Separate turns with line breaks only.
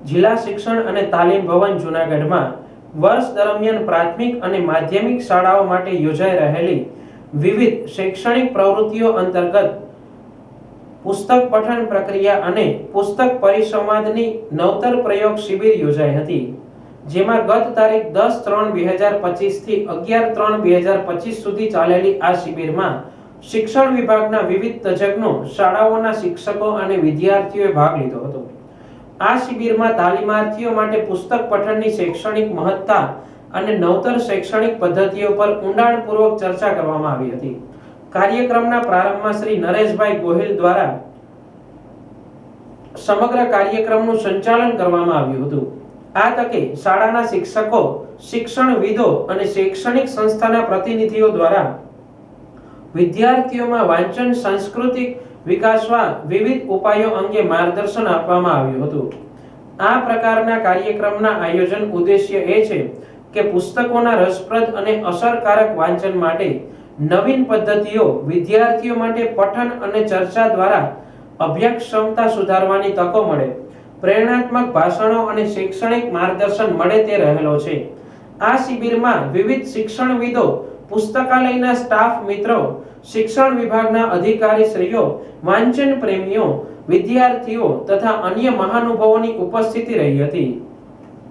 જિલ્લા શિક્ષણ અને તાલીમ ભવન જૂનાગઢમાં વર્ષ દરમિયાન પ્રાથમિક અને માધ્યમિક શાળાઓ માટે યોજાઈ રહેલી વિવિધ શૈક્ષણિક પ્રવૃત્તિઓ અંતર્ગત પુસ્તક પઠન પ્રક્રિયા અને પુસ્તક પરિસંવાદની નવતર પ્રયોગ શિબિર યોજાઈ હતી, જેમાં ગત તારીખ 10/3/2025 થી 11/3/2025 સુધી ચાલેલી આ શિબિરમાં શિક્ષણ વિભાગના વિવિધ તજજ્ઞો, શાળાઓના શિક્ષકો અને વિદ્યાર્થીઓએ ભાગ લીધો હતો। આ શિબિરમાં તાલીમાર્થીઓ માટે પુસ્તક પઠનની શૈક્ષણિક મહત્તા અને નવતર શૈક્ષણિક પદ્ધતિઓ પર ઊંડાણપૂર્વક ચર્ચા કરવામાં આવી હતી। કાર્યક્રમના પ્રારંભમાં શ્રી નરેશભાઈ ગોહિલ દ્વારા સમગ્ર કાર્યક્રમનું સંચાલન કરવામાં આવ્યું હતું। આ તકે શાળાના શિક્ષકો, શિક્ષણવિદો અને શૈક્ષણિક સંસ્થાના પ્રતિનિધિઓ દ્વારા વિદ્યાર્થીઓમાં વાંચન સાંસ્કૃતિક વિકાસવા વિવિધ ઉપાયો અંગે માર્ગદર્શન આપવામાં આવ્યું હતું। આ પ્રકારના કાર્યક્રમના આયોજન ઉદ્દેશ્ય એ છે કે પુસ્તકોના રસપ્રદ અને અસરકારક વાંચન માટે નવીન પદ્ધતિઓ, વિદ્યાર્થીઓ માટે પઠન અને ચર્ચા દ્વારા અભ્યાસ ક્ષમતા સુધારવાની તકો મળે, પ્રેરણાત્મક ભાષણો અને શૈક્ષણિક માર્ગદર્શન મળે તે રહેલો છે। આ શિબિરમાં વિવિધ શિક્ષણવિદો, પુસ્તકાલયના સ્ટાફ મિત્રો, શિક્ષણ વિભાગના અધિકારીશ્રીઓ, વાંચન પ્રેમીઓ, વિદ્યાર્થીઓ તથા અન્ય મહાનુભાવોની ઉપસ્થિતિ રહી હતી।